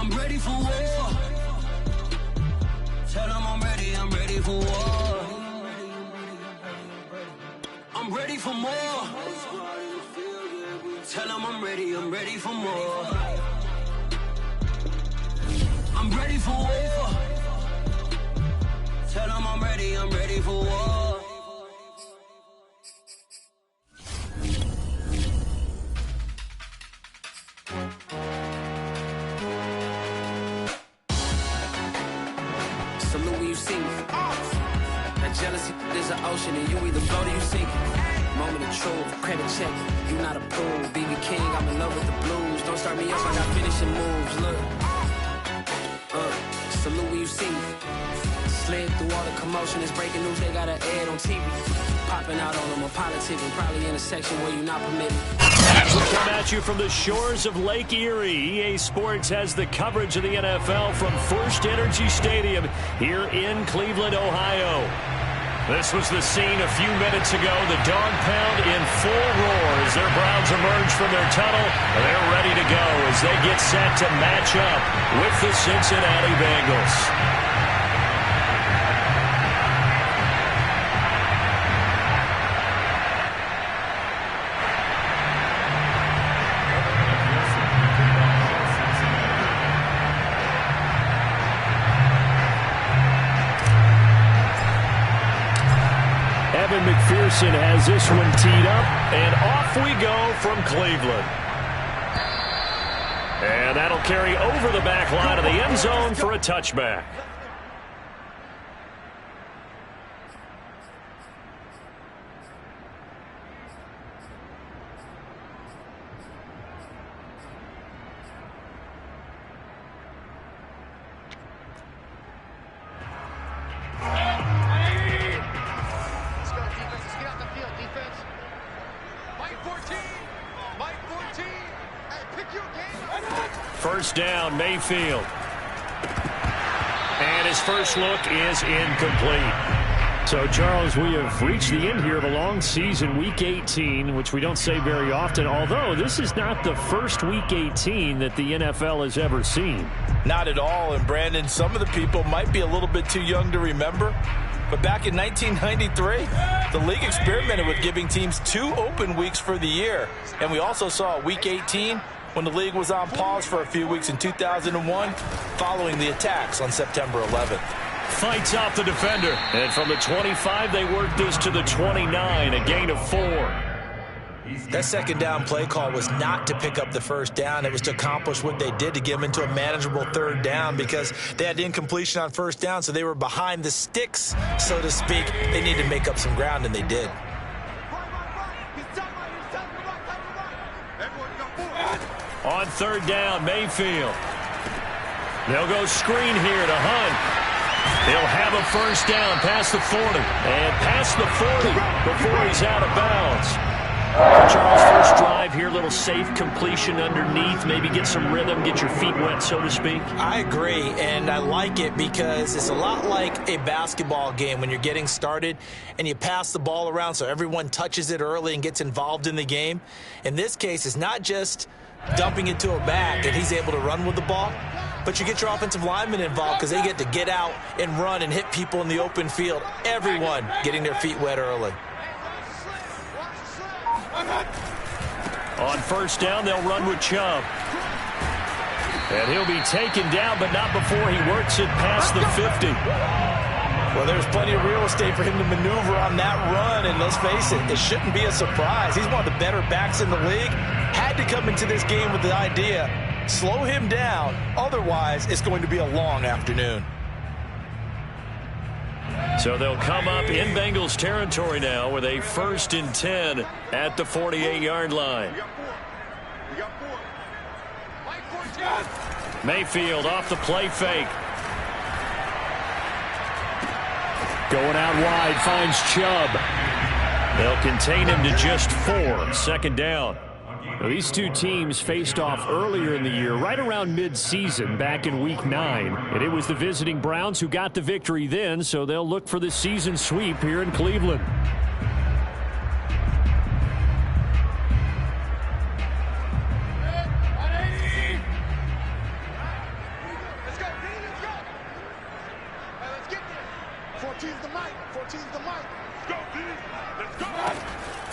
I'm ready for war. Tell them I'm ready for war. I'm ready for more. Tell them I'm ready for more. I'm ready for war. Tell them I'm ready for war. Salute when you see me. That jealousy is an ocean and you either float or you sink it. Moment of truth, credit check, you not approved. BB King, I'm in love with the blues. Don't start me up, I got finishing moves, look. Salute when you see me. Slid through all the commotion, it's breaking news, they got an ad on TV. Popping out on them, a politicking, probably in a section where you're not permitted. We come at you from the shores of Lake Erie. EA Sports has the coverage of the NFL from First Energy Stadium here in Cleveland, Ohio. This was the scene a few minutes ago. The dog pound in full roar as their Browns emerge from their tunnel. They're ready to go as they get set to match up with the Cincinnati Bengals. McPherson has this one teed up, and off we go from Cleveland. And that'll carry over the back line of the end zone for a touchback. First down, Mayfield. And his first look is incomplete. So, Charles, we have reached the end here of a long season, Week 18, which we don't say very often, although this is not the first Week 18 that the NFL has ever seen. Not at all, and Brandon, some of the people might be a little bit too young to remember, but back in 1993, the league experimented with giving teams 2 open weeks for the year, and we also saw Week 18 when the league was on pause for a few weeks in 2001 following the attacks on September 11th. Fights off the defender. And from the 25, they work this to the 29, a gain of 4. That second down play call was not to pick up the first down. It was to accomplish what they did, to get them into a manageable third down, because they had incompletion on first down, so they were behind the sticks, so to speak. They needed to make up some ground, and they did. On third down, Mayfield. They'll go screen here to Hunt. He'll have a first down past the 40. And past the 40 before he's out of bounds. Charles, first drive here, little safe completion underneath. Maybe get some rhythm, get your feet wet, so to speak. I agree, and I like it because it's a lot like a basketball game when you're getting started and you pass the ball around so everyone touches it early and gets involved in the game. In this case, it's not just dumping it to a back and he's able to run with the ball, but you get your offensive linemen involved because they get to get out and run and hit people in the open field. Everyone getting their feet wet early. On first down, they'll run with Chubb. And he'll be taken down, but not before he works it past the 50. Well, there's plenty of real estate for him to maneuver on that run, and let's face it, it shouldn't be a surprise. He's one of the better backs in the league. Had to come into this game with the idea, slow him down, otherwise it's going to be a long afternoon. So they'll come up in Bengals territory now with a 1st and 10 at the 48-yard line. Mayfield off the play fake. Going out wide, finds Chubb. They'll contain him to just 4. 2nd down. Now, these two teams faced off earlier in the year, right around mid-season, back in Week 9. And it was the visiting Browns who got the victory then, so they'll look for the season sweep here in Cleveland.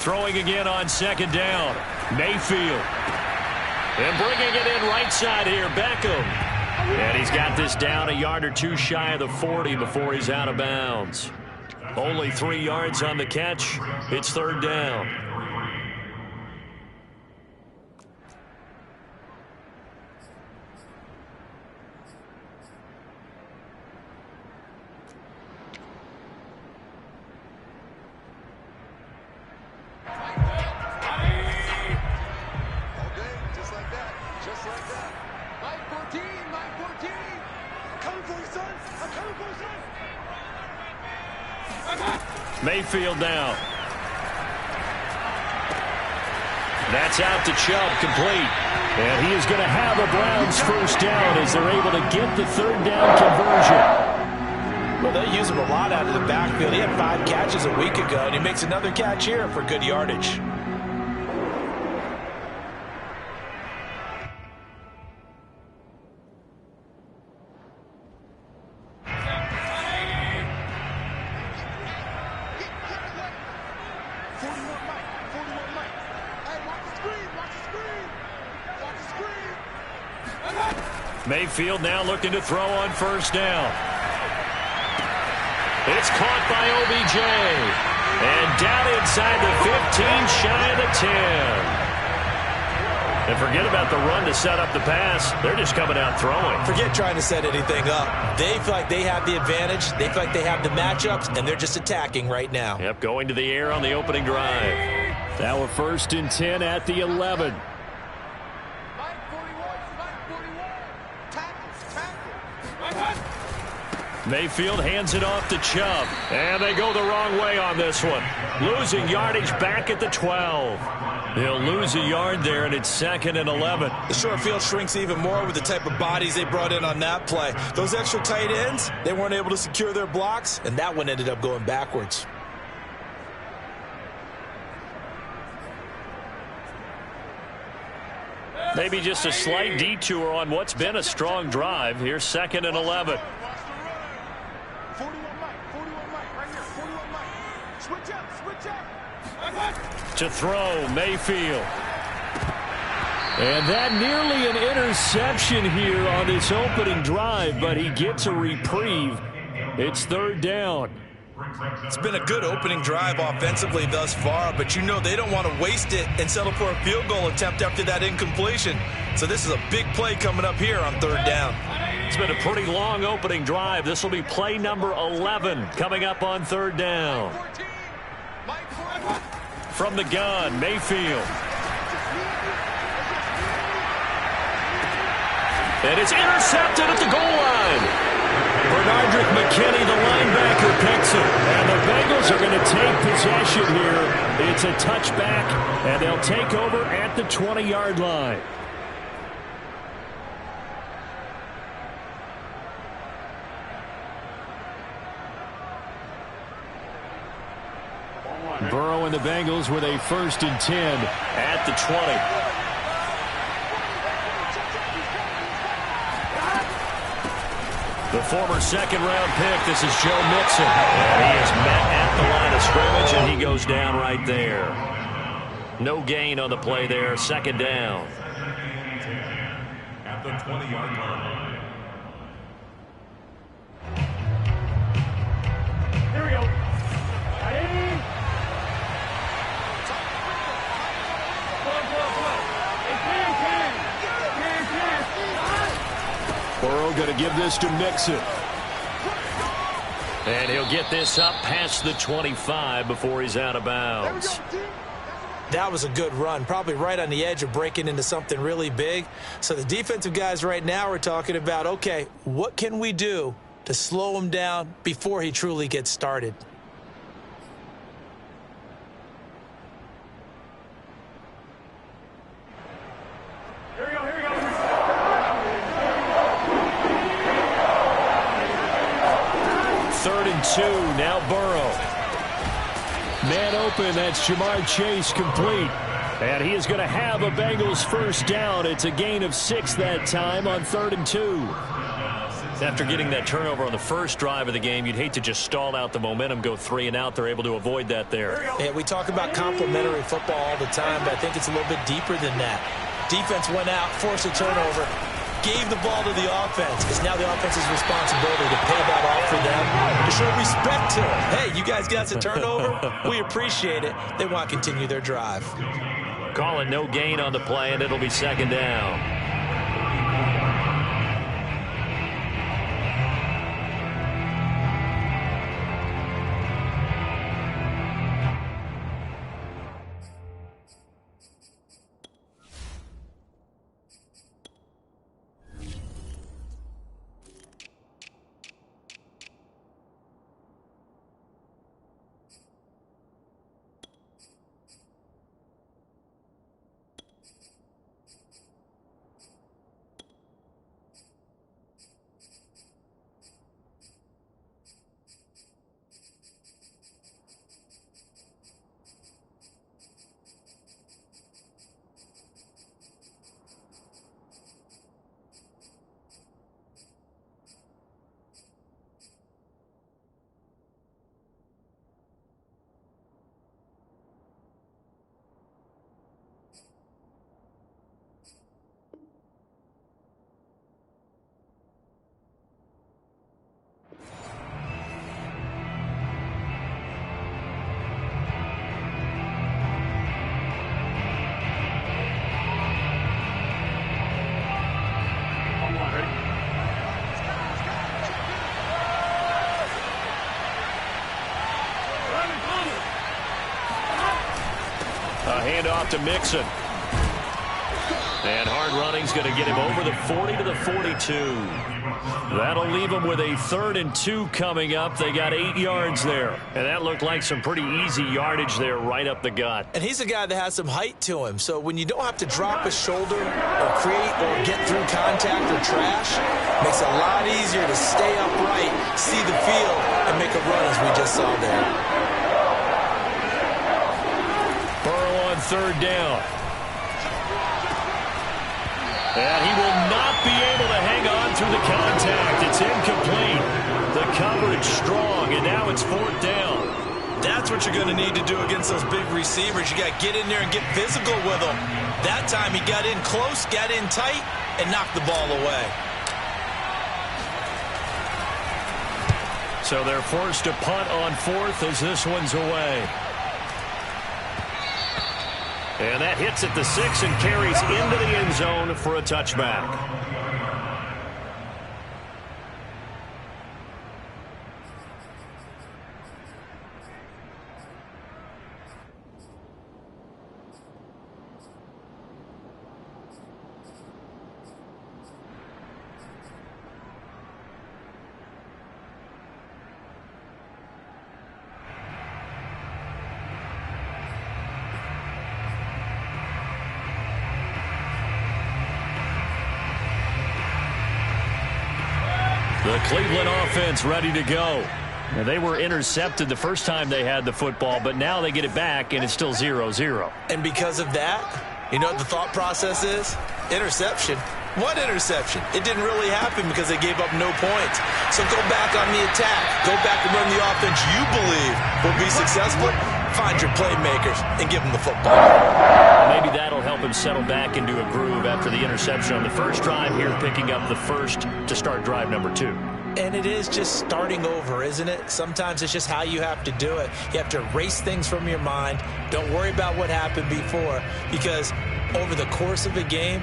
Throwing again on second down. Mayfield. And bringing it in right side here, Beckham. And he's got this down a yard or two shy of the 40 before he's out of bounds. Only 3 yards on the catch. It's third down. Mayfield now. That's out to Chubb, complete. And he is going to have a Browns first down as they're able to get the third down conversion. Well, they use him a lot out of the backfield. He had 5 catches a week ago, and he makes another catch here for good yardage. Mayfield now looking to throw on first down. It's caught by OBJ. And down inside the 15, shy of the 10. And forget about the run to set up the pass. They're just coming out throwing. Forget trying to set anything up. They feel like they have the advantage. They feel like they have the matchups, and they're just attacking right now. Yep, going to the air on the opening drive. Now a 1st and 10 at the 11. Mayfield hands it off to Chubb. And they go the wrong way on this one. Losing yardage back at the 12. They'll lose a yard there, and it's 2nd and 11. The short field shrinks even more with the type of bodies they brought in on that play. Those extra tight ends, they weren't able to secure their blocks, and that one ended up going backwards. Maybe just a slight detour on what's been a strong drive. Here's 2nd and 11. To throw, Mayfield. And that nearly an interception here on this opening drive, but he gets a reprieve. It's third down. It's been a good opening drive offensively thus far, but you know they don't want to waste it and settle for a field goal attempt after that incompletion. So this is a big play coming up here on third down. It's been a pretty long opening drive. This will be play number 11 coming up on third down. From the gun, Mayfield. And it's intercepted at the goal line. Bernardrick McKinney, the linebacker, picks it. And the Bengals are going to take possession here. It's a touchback, and they'll take over at the 20-yard line. Burrow and the Bengals with a 1st and 10 at the 20. The former 2nd-round pick, this is Joe Mixon. And he is met at the line of scrimmage, and he goes down right there. No gain on the play there, 2nd down. At the 20-yard line. Here we go. Burrow going to give this to Mixon. And he'll get this up past the 25 before he's out of bounds. That was a good run, probably right on the edge of breaking into something really big. So the defensive guys right now are talking about, okay, what can we do to slow him down before he truly gets started? Now Burrow. Man open, that's Jamar Chase, complete. And he is going to have a Bengals first down. It's a gain of 6 that time on 3rd and 2. After getting that turnover on the first drive of the game, you'd hate to just stall out the momentum, go 3 and out. They're able to avoid that there. Yeah, we talk about complementary football all the time, but I think it's a little bit deeper than that. Defense went out, forced a turnover, gave the ball to the offense. It's now the offense's responsibility to pay that off for them, to show respect to them. Hey, you guys got us a turnover? We appreciate it. They want to continue their drive. Calling no gain on the play, and it'll be second down. Handoff to Mixon. And hard running's going to get him over the 40 to the 42. That'll leave him with a 3rd and 2 coming up. They got 8 yards there. And that looked like some pretty easy yardage there right up the gut. And he's a guy that has some height to him. So when you don't have to drop his shoulder or create or get through contact or trash, it makes it a lot easier to stay upright, see the field, and make a run as we just saw there. 3rd down. And he will not be able to hang on through the contact. It's incomplete. The coverage strong, and now it's 4th down. That's what you're going to need to do against those big receivers. You got to get in there and get physical with them. That time he got in close, got in tight, and knocked the ball away. So they're forced to punt on 4th as this one's away. And that hits at the 6 and carries into the end zone for a touchback. The Cleveland offense ready to go. And they were intercepted the first time they had the football, but now they get it back, and it's still 0-0. And because of that, you know what the thought process is? Interception. What interception? It didn't really happen because they gave up no points. So go back on the attack. Go back and run the offense you believe will be successful. Find your playmakers and give them the football. Maybe that'll help him settle back into a groove after the interception on the first drive here, picking up the first to start drive number 2. And it is just starting over, isn't it? Sometimes it's just how you have to do it. You have to erase things from your mind. Don't worry about what happened before, because over the course of a game,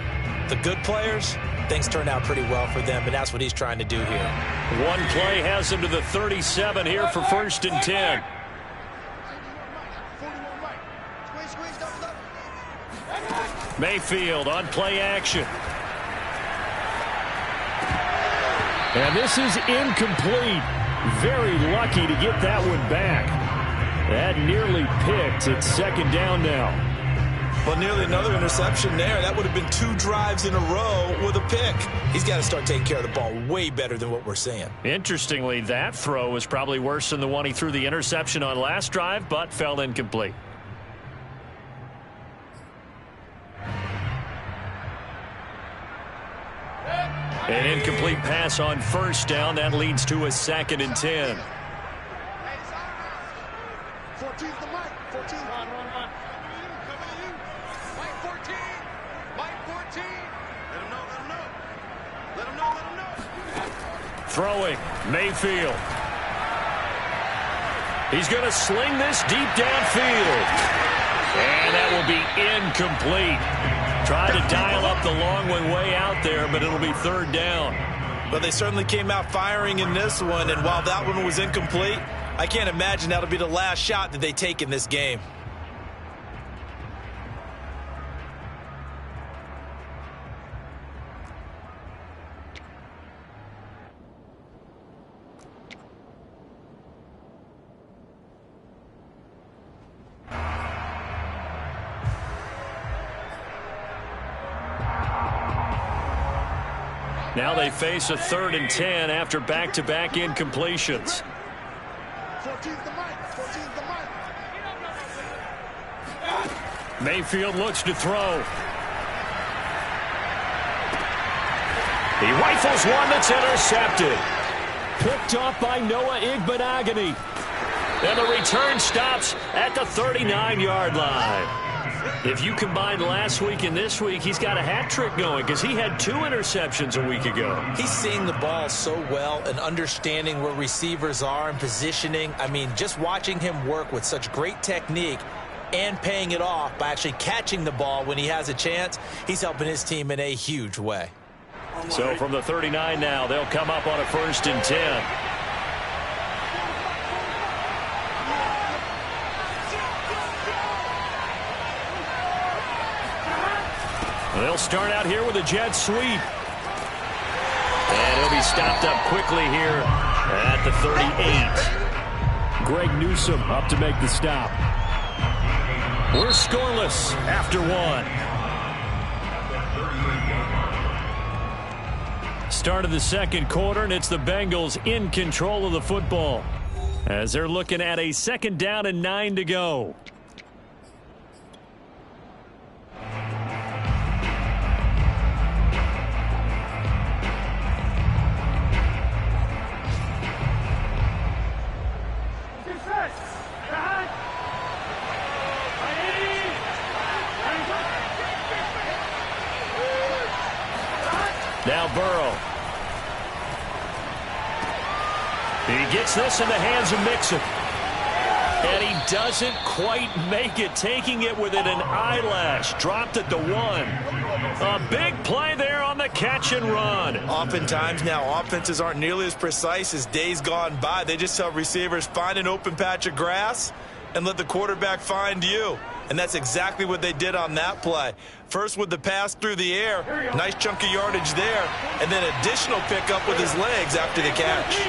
the good players, things turn out pretty well for them, and that's what he's trying to do here. One play has him to the 37 here for 1st and 10. Mayfield on play action. And this is incomplete. Very lucky to get that one back. That nearly picked. It's 2nd down now. Well, nearly another interception there. That would have been 2 drives in a row with a pick. He's got to start taking care of the ball way better than what we're seeing. Interestingly, that throw was probably worse than the one he threw the interception on last drive, but fell incomplete. An incomplete pass on first down. That leads to a 2nd and 10. 14's the mic. 14. Run. Mike 14. Mike 14. Let him know. Throwing, Mayfield. He's going to sling this deep downfield. And that will be incomplete. Trying to dial up the long one way out there, but it'll be 3rd down. But they certainly came out firing in this one, and while that one was incomplete, I can't imagine that'll be the last shot that they take in this game. Now they face a 3rd and 10 after back-to-back incompletions. 14's the mic. Mayfield looks to throw. He rifles one that's intercepted. Picked off by Noah Igbenogany. And the return stops at the 39-yard line. If you combine last week and this week, he's got a hat trick going because he had 2 interceptions a week ago. He's seeing the ball so well and understanding where receivers are and positioning. I mean, just watching him work with such great technique and paying it off by actually catching the ball when he has a chance, he's helping his team in a huge way. So from the 39 now, they'll come up on a 1st and 10. They'll start out here with a jet sweep. And he'll be stopped up quickly here at the 38. Greg Newsome up to make the stop. We're scoreless after 1. Start of the 2nd quarter, and it's the Bengals in control of the football as they're looking at a 2nd down and 9 to go. Now Burrow. He gets this in the hands of Mixon. And he doesn't quite make it, taking it within an eyelash. Dropped at the 1. A big play there on the catch and run. Oftentimes now, offenses aren't nearly as precise as days gone by. They just tell receivers, find an open patch of grass and let the quarterback find you. And that's exactly what they did on that play. First with the pass through the air, nice chunk of yardage there, and then additional pickup with his legs after the catch.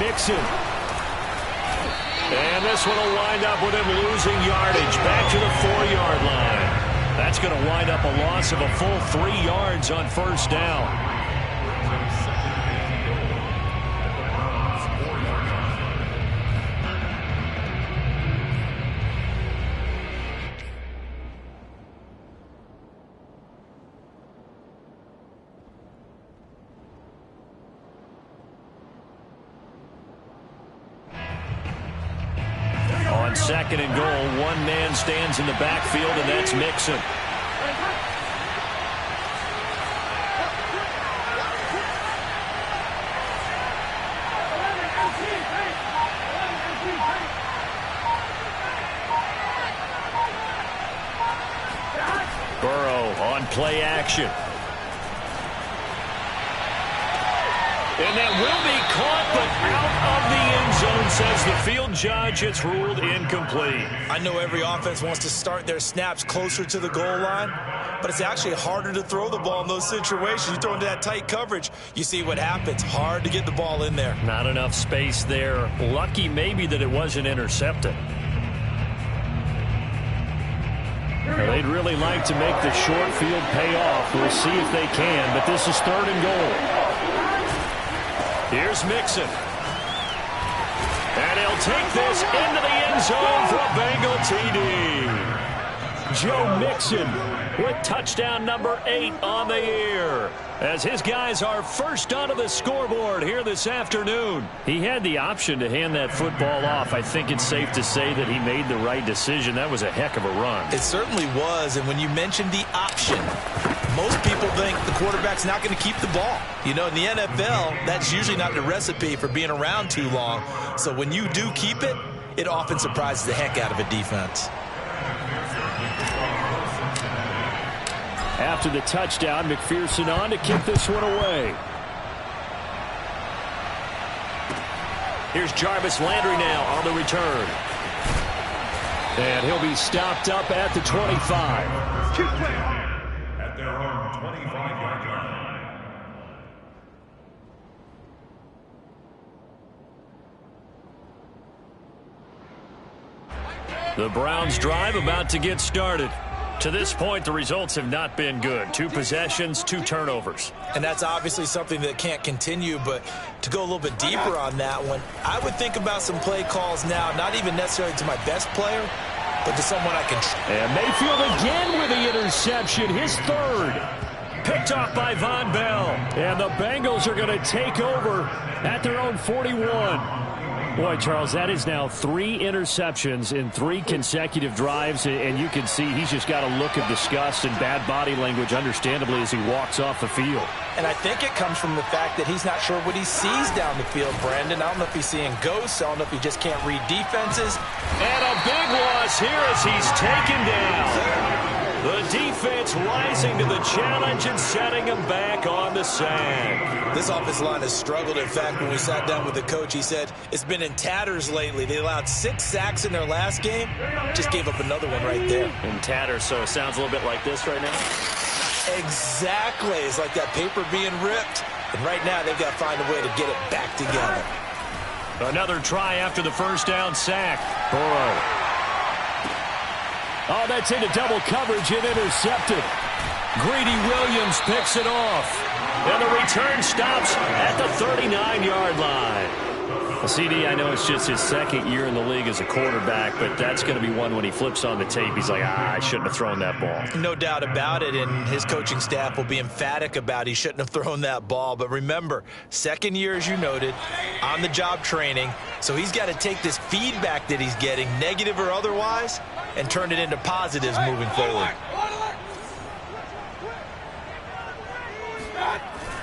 Mixon. And this one will wind up with him losing yardage back to the 4-yard line. That's going to wind up a loss of a full 3 yards on 1st down. On 2nd and goal, one man stands in the backfield, and that's Mixon. Burrow on play action. And that will be caught, but out of the end zone, says the field judge. It's ruled incomplete. I know every offense wants to start their snaps closer to the goal line, but it's actually harder to throw the ball in those situations. You throw into that tight coverage, you see what happens. Hard to get the ball in there. Not enough space there. Lucky maybe that it wasn't intercepted. Now, they'd really like to make the short field pay off. We'll see if they can, but this is 3rd and goal. Here's Mixon. And he'll take this into the end zone for a Bengal TD. Joe Mixon with touchdown number 8 on the year, as his guys are first onto the scoreboard here this afternoon. He had the option to hand that football off. I think it's safe to say that he made the right decision. That was a heck of a run. It certainly was, and when you mentioned the option, most people think the quarterback's not going to keep the ball. You know, in the NFL, that's usually not the recipe for being around too long. So when you do keep it, it often surprises the heck out of a defense. After the touchdown, McPherson on to kick this one away. Here's Jarvis Landry now on the return. And he'll be stopped up at the 25. At their own 25-yard line. The Browns drive about to get started. To this point, the results have not been good. 2 possessions, 2 turnovers. And that's obviously something that can't continue, but to go a little bit deeper on that one, I would think about some play calls now, not even necessarily to my best player, but to someone I can trust. And Mayfield again with the interception, his 3rd. Picked off by Von Bell. And the Bengals are going to take over at their own 41. Boy, Charles, that is now 3 interceptions in 3 consecutive drives, and you can see he's just got a look of disgust and bad body language, understandably, as he walks off the field. And I think it comes from the fact that he's not sure what he sees down the field, Brandon. I don't know if he's seeing ghosts. I don't know if he just can't read defenses. And a big loss here as he's taken down. The defense rising to the challenge and setting him back on the sack. This offensive line has struggled. In fact, when we sat down with the coach, he said it's been in tatters lately. They allowed 6 sacks in their last game. Just gave up another one right there. In tatters, so it sounds a little bit like this right now? Exactly. It's like that paper being ripped. And right now, they've got to find a way to get it back together. Another try after the first down sack. Burrow. Oh, that's into double coverage and intercepted. Greedy Williams picks it off. And the return stops at the 39-yard line. CD, I know it's just his 2nd year in the league as a quarterback, but that's going to be one when he flips on the tape, he's like, I shouldn't have thrown that ball. No doubt about it, and his coaching staff will be emphatic about he shouldn't have thrown that ball. But remember, 2nd year, as you noted, on-the-job training, so he's got to take this feedback that he's getting, negative or otherwise, and turn it into positives moving forward.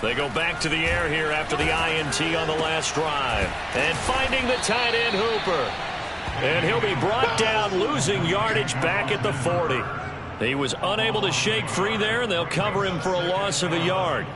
They go back to the air here after the INT on the last drive. And finding the tight end Hooper. And he'll be brought down, losing yardage back at the 40. He was unable to shake free there, and they'll cover him for a loss of a yard.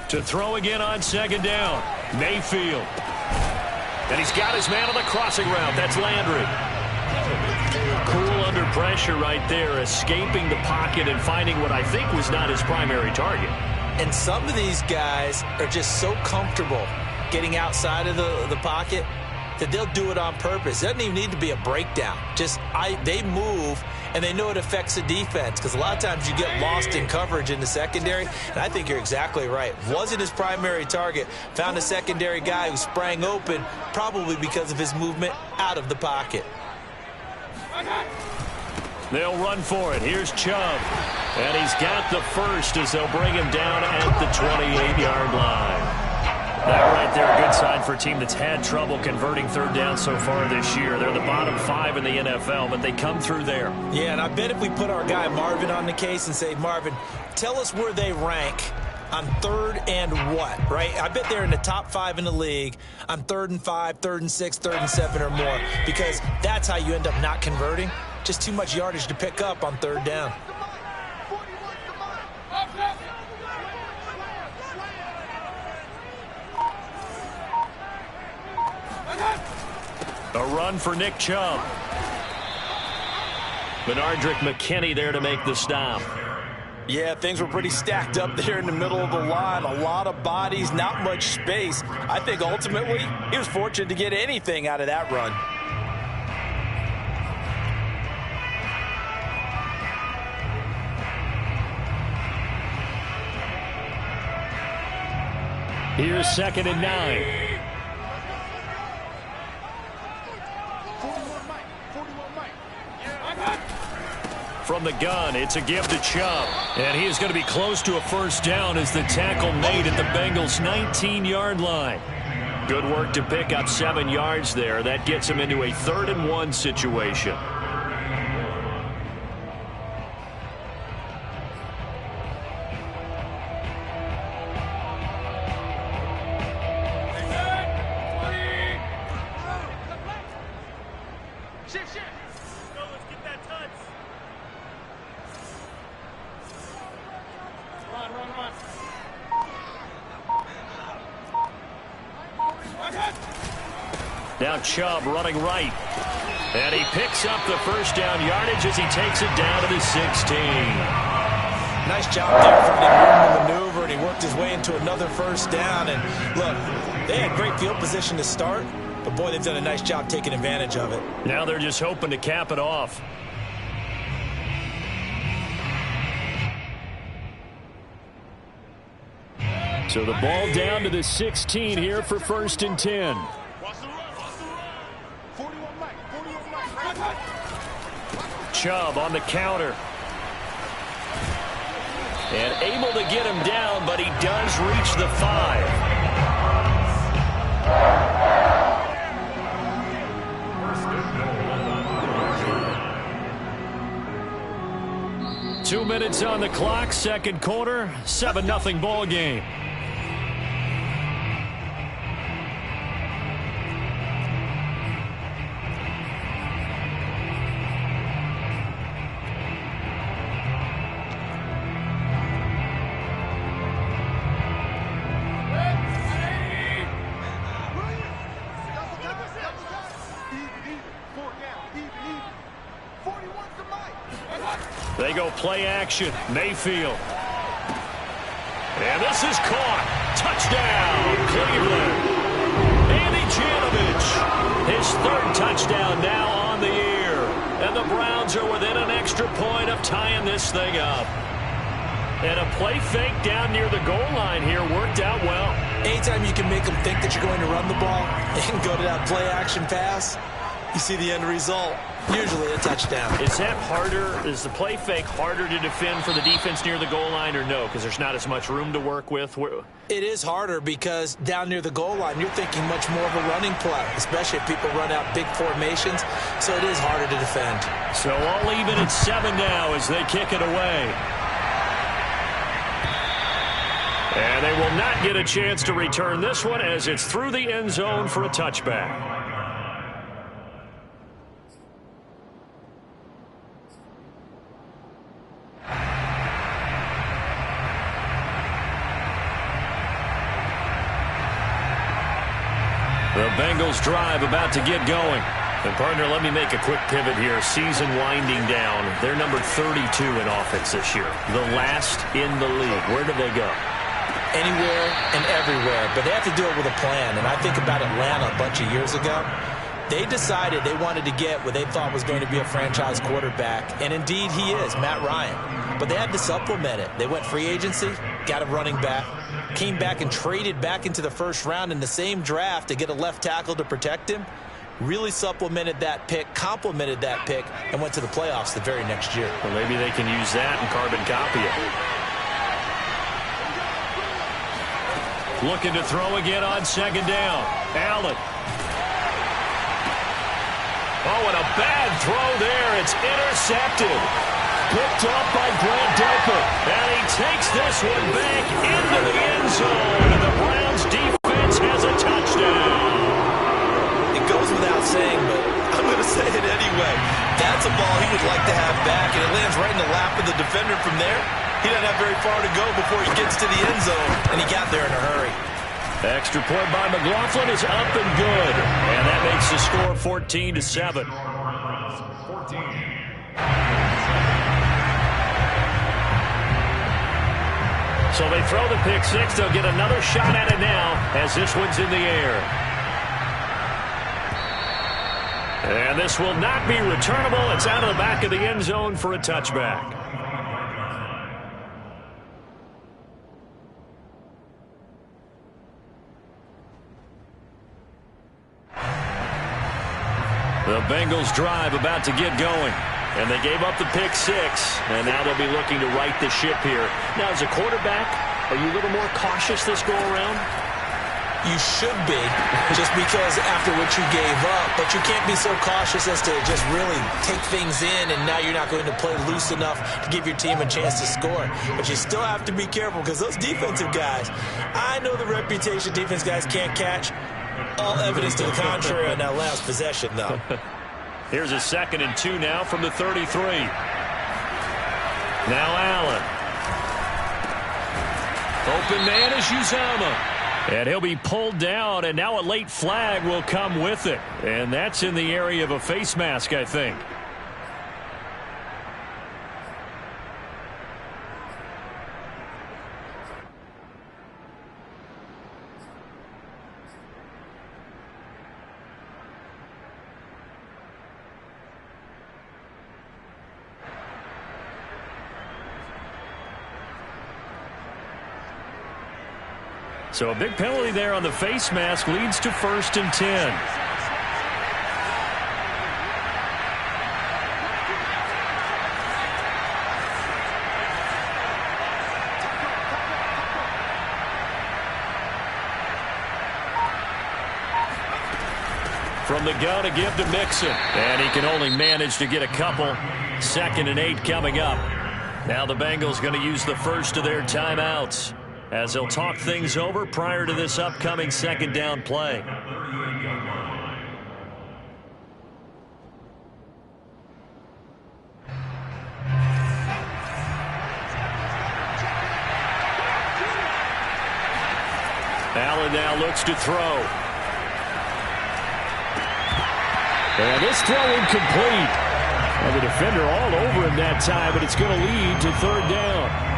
To throw again on 2nd down. Mayfield. And he's got his man on the crossing route. That's Landry. Cool under pressure right there, escaping the pocket and finding what I think was not his primary target. And some of these guys are just so comfortable getting outside of the pocket that they'll do it on purpose. It doesn't even need to be a breakdown. They move, and they know it affects the defense, because a lot of times you get lost in coverage in the secondary, and I think you're exactly right. Wasn't his primary target. Found a secondary guy who sprang open, probably because of his movement out of the pocket. They'll run for it. Here's Chubb. And he's got the first as they'll bring him down at the 28-yard line. That right there, a good sign for a team that's had trouble converting 3rd down so far this year. They're the bottom 5 in the NFL, but they come through there. Yeah, and I bet if we put our guy Marvin on the case and say, Marvin, tell us where they rank on 3rd and what, right? I bet they're in the top 5 in the league on 3rd and 5, 3rd and 6, 3rd and 7 or more, because that's how you end up not converting. Just too much yardage to pick up on 3rd down. A run for Nick Chubb. Benardrick McKinney there to make the stop. Yeah, things were pretty stacked up there in the middle of the line. A lot of bodies, not much space. I think ultimately he was fortunate to get anything out of that run. Here's 2nd and 9. 41 Mike. 41 Mike. From the gun, it's a give to Chubb. And he is going to be close to a first down as the tackle made at the Bengals' 19-yard line. Good work to pick up 7 yards there. That gets him into a 3rd and 1 situation. Now Chubb running right. And he picks up the first down yardage as he takes it down to the 16. Nice job there from the maneuver, and he worked his way into another first down. And look, they had great field position to start, but boy, they've done a nice job taking advantage of it. Now they're just hoping to cap it off. So the ball down to the 16 here for 1st and 10. 41 Mike. 41 Mike. Chubb on the counter. And able to get him down, but he does reach the 5. 2 minutes on the clock, 2nd quarter, 7-0 ball game. They go play action. Mayfield. And this is caught. Touchdown, Cleveland. Andy Janovich. His 3rd touchdown now on the year. And the Browns are within an extra point of tying this thing up. And a play fake down near the goal line here worked out well. Anytime you can make them think that you're going to run the ball and go to that play action pass, you see the end result. Usually a touchdown. Is that harder? Is the play fake harder to defend for the defense near the goal line or no? Because there's not as much room to work with. It is harder because down near the goal line, you're thinking much more of a running play, especially if people run out big formations. So it is harder to defend. So all even at 7 now as they kick it away. And they will not get a chance to return this one as it's through the end zone for a touchback. The Bengals drive about to get going. And, partner, let me make a quick pivot here. Season winding down. They're number 32 in offense this year. The last in the league. Where do they go? Anywhere and everywhere. But they have to do it with a plan. And I think about Atlanta a bunch of years ago. They decided they wanted to get what they thought was going to be a franchise quarterback. And, indeed, he is, Matt Ryan. But they had to supplement it. They went free agency, got a running back. Came back and traded back into the 1st round in the same draft to get a left tackle to protect him. Really supplemented that pick, complemented that pick, and went to the playoffs the very next year. Well, maybe they can use that and carbon copy it. Looking to throw again on 2nd down. Allen. Oh, and a bad throw there. It's intercepted. Picked up by Grant Delpit. And he takes this one back into the end zone. And the Browns defense has a touchdown. It goes without saying, but I'm going to say it anyway. That's a ball he would like to have back, and it lands right in the lap of the defender from there. He doesn't have very far to go before he gets to the end zone, and he got there in a hurry. Extra point by McLaughlin is up and good. And that makes the score 14-7. 14. So they throw the pick six. They'll get another shot at it now as this one's in the air. And this will not be returnable. It's out of the back of the end zone for a touchback. The Bengals drive about to get going. And they gave up the pick six, and now they'll be looking to right the ship here. Now, as a quarterback, are you a little more cautious this go-around? You should be, just because after what you gave up. But you can't be so cautious as to just really take things in, and now you're not going to play loose enough to give your team a chance to score. But you still have to be careful, because those defensive guys, I know the reputation defense guys can't catch. All evidence to the contrary on that last possession, though. Here's a 2nd and 2 now from the 33. Now Allen. Open man is Uzama. And he'll be pulled down, and now a late flag will come with it. And that's in the area of a face mask, I think. So a big penalty there on the face mask leads to 1st and 10. From the gun to give to Mixon. And he can only manage to get a couple. 2nd and 8 coming up. Now the Bengals going to use the first of their timeouts, as they'll talk things over prior to this upcoming 2nd down play. Allen now looks to throw. And this throw incomplete. And the defender all over him that time, but it's going to lead to 3rd down.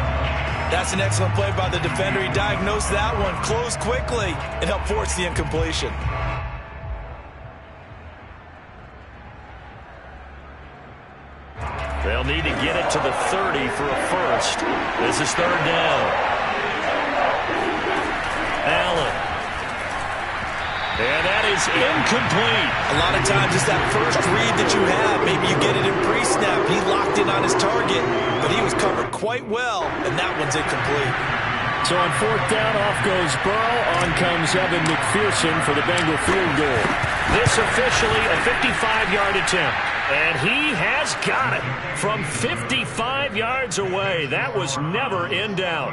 That's an excellent play by the defender. He diagnosed that one, closed quickly, and helped force the incompletion. They'll need to get it to the 30 for a first. This is 3rd down. Allen. And that is incomplete. A lot of times it's that first read that you have. Maybe you get it in pre-snap. He locked in on his target, but he was covered quite well, and that one's incomplete. So on 4th down, off goes Burrow. On comes Evan McPherson for the Bengal field goal. This officially a 55-yard attempt. And he has got it from 55 yards away. That was never in doubt.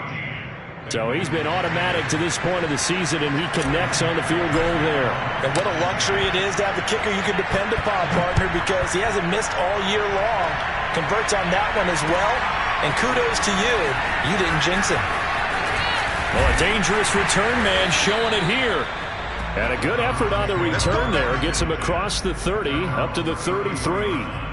So he's been automatic to this point of the season, and he connects on the field goal there. And what a luxury it is to have a kicker you can depend upon, partner, because he hasn't missed all year long. Converts on that one as well. And kudos to you. You didn't jinx him. Well, a dangerous return man showing it here. And a good effort on the return there. Gets him across the 30, up to the 33.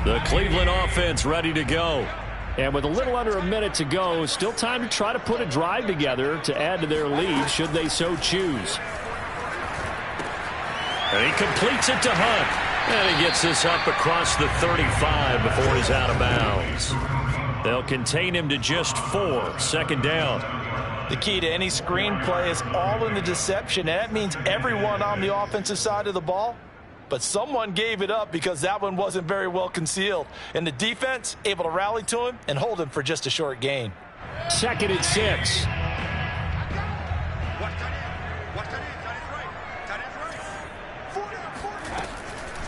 The Cleveland offense ready to go. And with a little under a minute to go, still time to try to put a drive together to add to their lead should they so choose. And he completes it to Hunt. And he gets this up across the 35 before he's out of bounds. They'll contain him to just 4. 2nd down. The key to any screenplay is all in the deception, and that means everyone on the offensive side of the ball. But someone gave it up because that one wasn't very well concealed. And the defense able to rally to him and hold him for just a short gain. 2nd and 6.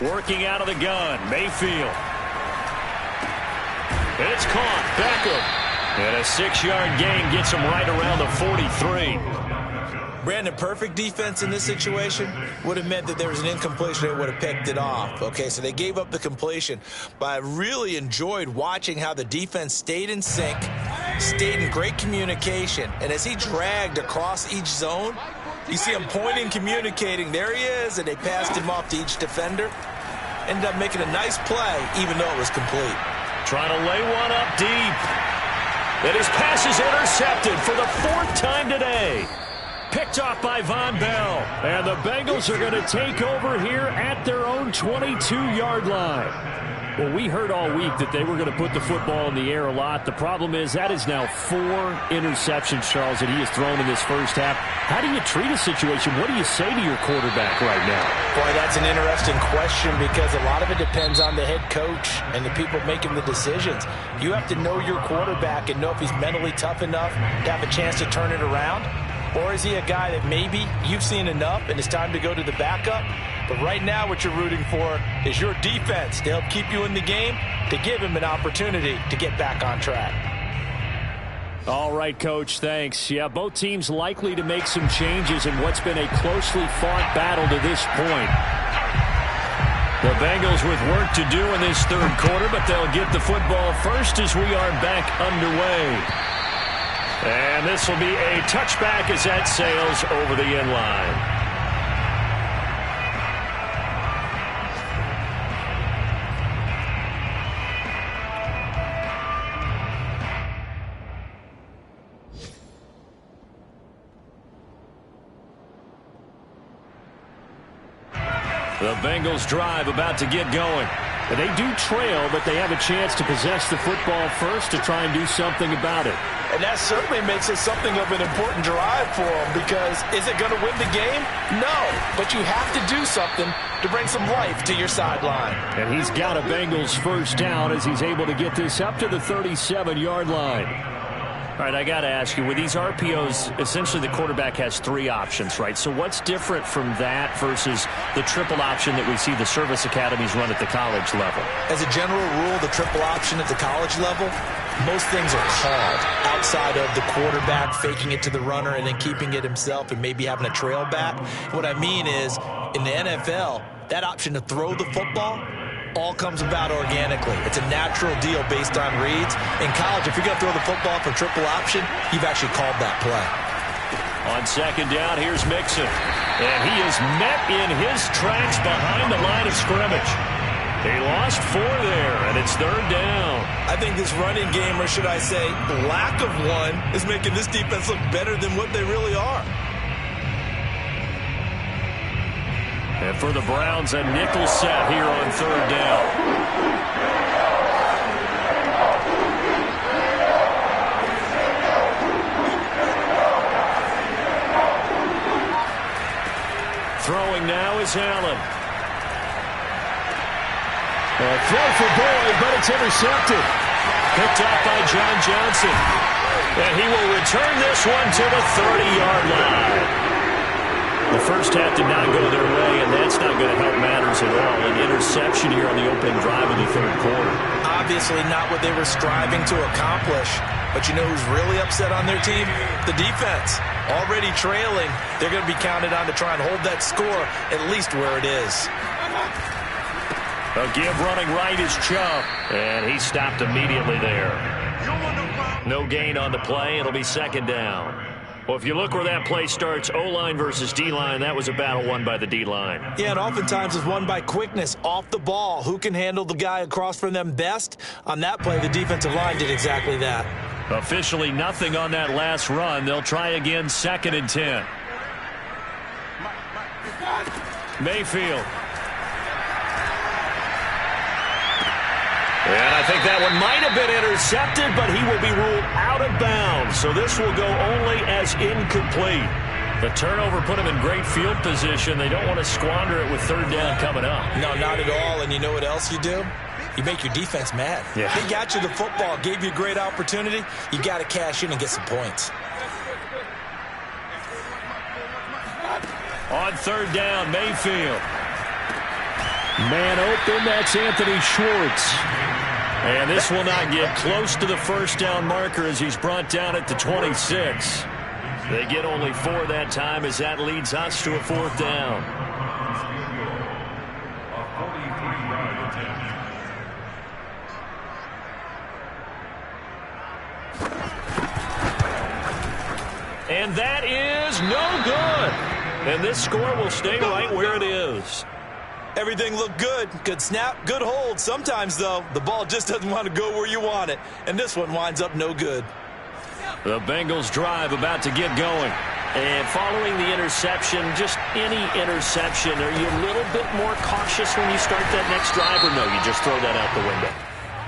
Working out of the gun, Mayfield. It's caught, Beckham. And a 6-yard gain gets him right around the 43. Brandon, perfect defense in this situation would have meant that there was an incompletion. They would have picked it off. Okay, so they gave up the completion. But I really enjoyed watching how the defense stayed in sync, stayed in great communication. And as he dragged across each zone, you see him pointing, communicating. There he is, and they passed him off to each defender. Ended up making a nice play, even though it was complete. Trying to lay one up deep. And his pass is intercepted for the 4th time today. Picked off by Von Bell. And the Bengals are going to take over here at their own 22-yard line. Well, we heard all week that they were going to put the football in the air a lot. The problem is that is now 4 interceptions, Charles, that he has thrown in this first half. How do you treat a situation? What do you say to your quarterback right now? Boy, that's an interesting question because a lot of it depends on the head coach and the people making the decisions. You have to know your quarterback and know if he's mentally tough enough to have a chance to turn it around. Or is he a guy that maybe you've seen enough and it's time to go to the backup? But right now what you're rooting for is your defense to help keep you in the game, to give him an opportunity to get back on track. All right, Coach, thanks. Yeah, both teams likely to make some changes in what's been a closely fought battle to this point. The Bengals with work to do in this 3rd quarter, but they'll get the football first as we are back underway. And this will be a touchback as that sails over the end line. The Bengals drive about to get going. But they do trail, but they have a chance to possess the football first to try and do something about it. And that certainly makes it something of an important drive for them because is it going to win the game? No, but you have to do something to bring some life to your sideline. And he's got a Bengals first down as he's able to get this up to the 37-yard line. All right, I got to ask you, with these RPOs, essentially the quarterback has 3 options, right? So what's different from that versus the triple option that we see the service academies run at the college level? As a general rule, the triple option at the college level, most things are called outside of the quarterback faking it to the runner and then keeping it himself and maybe having a trail back. What I mean is, in the NFL, that option to throw the football all comes about organically. It's a natural deal based on reads. In college, if you're going to throw the football for triple option, you've actually called that play. On 2nd down, here's Mixon. And he is met in his tracks behind the line of scrimmage. He lost 4 there, and it's 3rd down. I think this running game, or should I say lack of one, is making this defense look better than what they really are. And for the Browns, a nickel set here on 3rd down. Throwing now is Allen. A throw for Boyd, but it's intercepted. Picked up by John Johnson. And he will return this one to the 30-yard line. The first half did not go their way, and that's not going to help matters at all. An interception here on the opening drive of the 3rd quarter. Obviously not what they were striving to accomplish. But you know who's really upset on their team? The defense. Already trailing. They're going to be counted on to try and hold that score at least where it is. A give running right is Chubb, and he stopped immediately there. No gain on the play. It'll be 2nd down. Well, if you look where that play starts, O-line versus D-line, that was a battle won by the D-line. Yeah, and oftentimes it's won by quickness off the ball. Who can handle the guy across from them best? On that play, the defensive line did exactly that. Officially nothing on that last run. They'll try again, 2nd and 10. Mayfield. And I think that one might have been intercepted, but he will be ruled out of bounds. So this will go only as incomplete. The turnover put him in great field position. They don't want to squander it with 3rd down coming up. No, not at all. And you know what else you do? You make your defense mad. Yeah. They got you the football, gave you a great opportunity. You got to cash in and get some points. On 3rd down, Mayfield. Man open, that's Anthony Schwartz. And this will not get close to the first down marker as he's brought down at the 26. They get only 4 that time as that leads us to a 4th down. And that is no good. And this score will stay right where it is. Everything looked good. Good snap, good hold. Sometimes, though, the ball just doesn't want to go where you want it. And this one winds up no good. The Bengals drive about to get going. And following the interception, just any interception, are you a little bit more cautious when you start that next drive, or no, you just throw that out the window?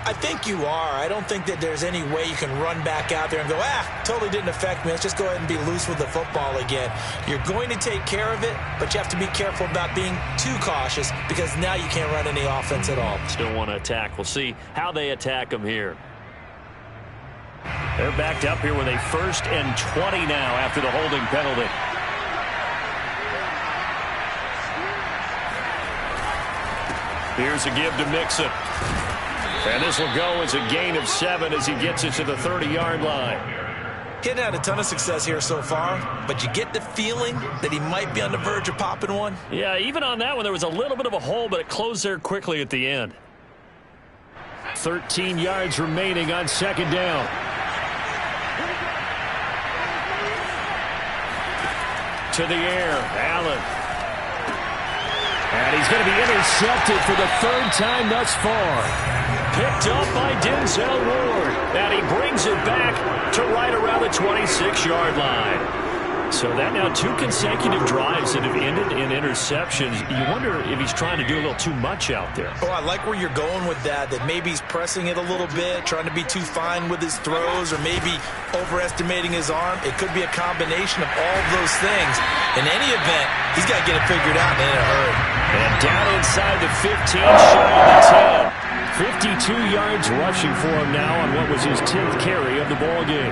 I think you are. I don't think that there's any way you can run back out there and go, totally didn't affect me. Let's just go ahead and be loose with the football again. You're going to take care of it, but you have to be careful about being too cautious because now you can't run any offense at all. Still want to attack. We'll see how they attack them here. They're backed up here with a 1st and 20 now after the holding penalty. Here's a give to Mixon. And this will go as a gain of 7 as he gets it to the 30-yard line. He hadn't had a ton of success here so far, but you get the feeling that he might be on the verge of popping one. Yeah, even on that one, there was a little bit of a hole, but it closed there quickly at the end. 13 yards remaining on 2nd down. To the air, Allen. And he's going to be intercepted for the 3rd time thus far. Picked up by Denzel Ward. And he brings it back to right around the 26-yard line. So that now 2 consecutive drives that have ended in interceptions. You wonder if he's trying to do a little too much out there. Oh, I like where you're going with that maybe he's pressing it a little bit, trying to be too fine with his throws, or maybe overestimating his arm. It could be a combination of all of those things. In any event, he's got to get it figured out in a hurry. And down inside the 15, shy of the 10. 52 yards rushing for him now on what was his 10th carry of the ball game.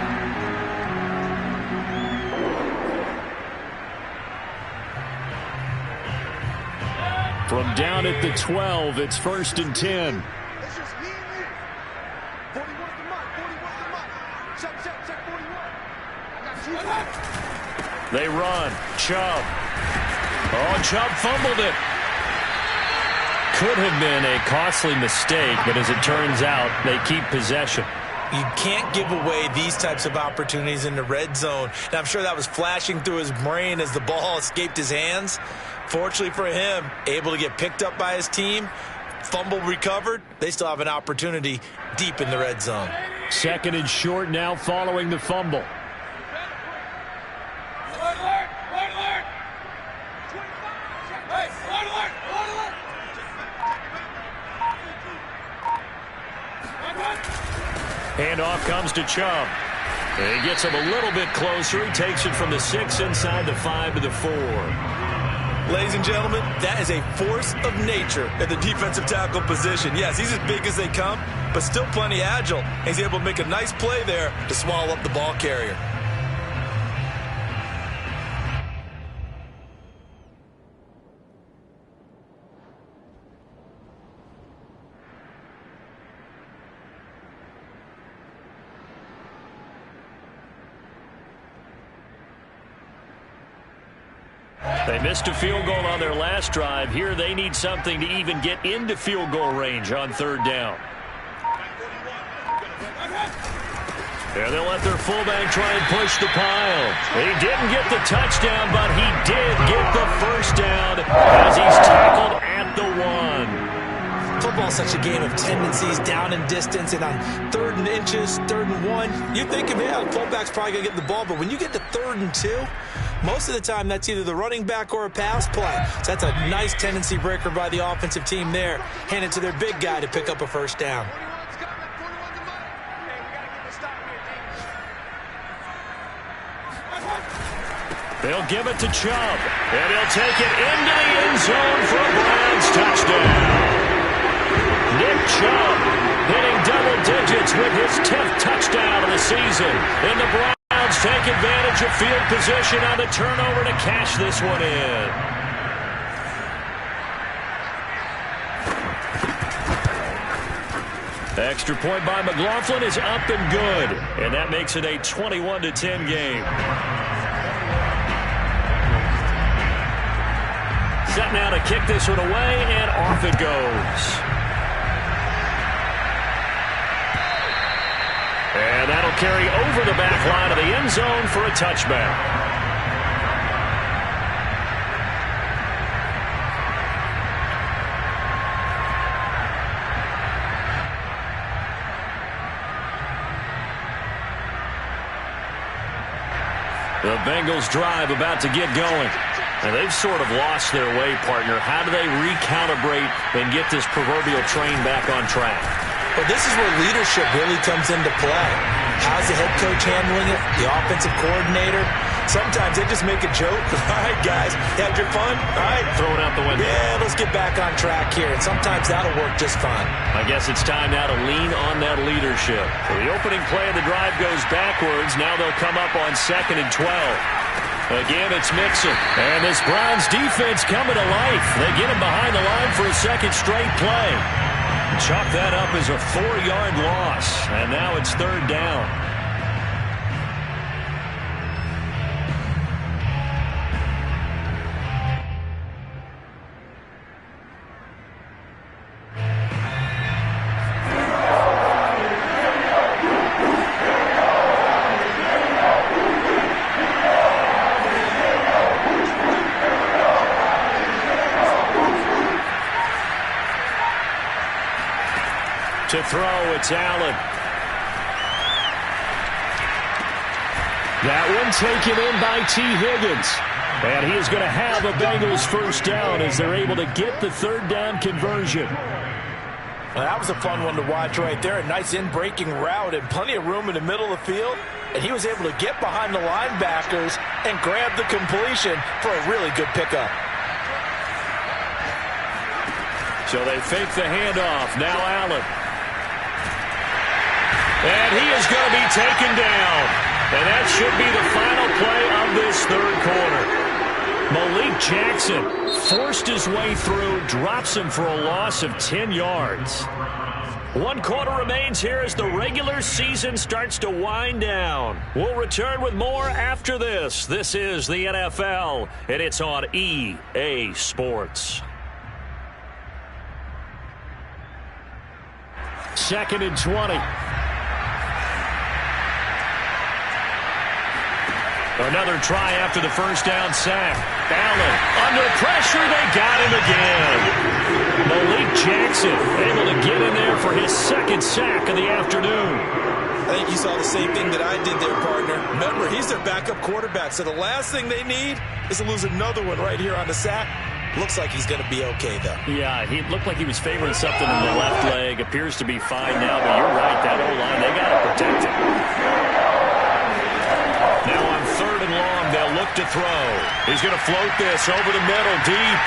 From down at the 12, it's 1st and 10. It's just me and you. 41 the mark. 41 the mark. Check 41. I got 2. They run. Chubb. Oh, Chubb fumbled it. Could have been a costly mistake, but as it turns out, they keep possession. You can't give away these types of opportunities in the red zone. And I'm sure that was flashing through his brain as the ball escaped his hands. Fortunately for him, able to get picked up by his team, fumble recovered. They still have an opportunity deep in the red zone. 2nd and short now following the fumble. Handoff comes to Chubb. He gets him a little bit closer. He takes it from the 6 inside the 5 to the 4. Ladies and gentlemen, that is a force of nature at the defensive tackle position. Yes, he's as big as they come, but still plenty agile. He's able to make a nice play there to swallow up the ball carrier. They missed a field goal on their last drive. Here they need something to even get into field goal range on 3rd down. And they'll let their fullback try and push the pile. He didn't get the touchdown, but he did get the 1st down as he's tackled at the 1. Football's such a game of tendencies, down and distance, and on 3rd and inches, 3rd and 1, you think of, the fullback's probably going to get the ball, but when you get to 3rd and 2, most of the time that's either the running back or a pass play. So that's a nice tendency breaker by the offensive team there. Hand it to their big guy to pick up a 1st down. They'll give it to Chubb, and he'll take it into the end zone for a Browns touchdown. Nick Chubb hitting double digits with his 10th touchdown of the season. And the Browns take advantage of field position on the turnover to cash this one in. Extra point by McLaughlin is up and good. And that makes it a 21-10 game. now to kick this one away, and off it goes. And that'll carry over the back line of the end zone for a touchback. The Bengals drive about to get going. And they've sort of lost their way, partner. How do they recalibrate and get this proverbial train back on track? Well, this is where leadership really comes into play. How's the head coach handling it? The offensive coordinator? Sometimes they just make a joke. All right, guys, you had your fun? All right. Throw it out the window. Yeah, let's get back on track here. And sometimes that'll work just fine. I guess it's time now to lean on that leadership. So the opening play of the drive goes backwards. Now they'll come up on 2nd and 12. Again, it's Mixon. And this Browns defense coming to life. They get him behind the line for a second straight play. Chalk that up as a 4-yard loss. And now it's 3rd down. To throw, it's Allen. That one taken in by T. Higgins. And he is going to have a Bengals first down as they're able to get the 3rd down conversion. Well, that was a fun one to watch right there. A nice in-breaking route and plenty of room in the middle of the field. And he was able to get behind the linebackers and grab the completion for a really good pickup. So they fake the handoff. Now Allen. And he is going to be taken down. And that should be the final play of this 3rd quarter. Malik Jackson forced his way through, drops him for a loss of 10 yards. 1 quarter remains here as the regular season starts to wind down. We'll return with more after this. This is the NFL, and it's on EA Sports. 2nd and 20. Another try after the first down sack. Allen under pressure. They got him again. Malik Jackson able to get in there for his 2nd sack of the afternoon. I think you saw the same thing that I did there, partner. Remember, he's their backup quarterback, so the last thing they need is to lose another one right here on the sack. Looks like he's going to be okay, though. Yeah, he looked like he was favoring something in the left leg. Appears to be fine now, but you're right. That O-line, they got to protect him. Now on 3rd and long, they'll look to throw. He's going to float this over the middle, deep.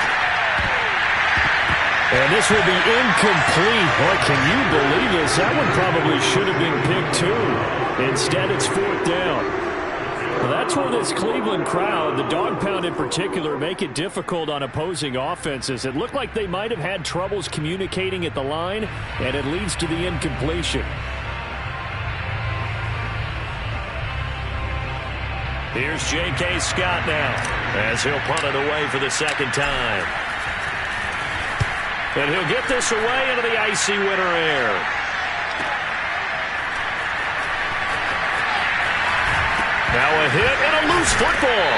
And this will be incomplete. Boy, can you believe this? That one probably should have been picked too. Instead, it's 4th down. Well, that's where this Cleveland crowd, the dog pound in particular, make it difficult on opposing offenses. It looked like they might have had troubles communicating at the line, and it leads to the incompletion. Here's J.K. Scott now as he'll punt it away for the 2nd time. And he'll get this away into the icy winter air. Now a hit and a loose football.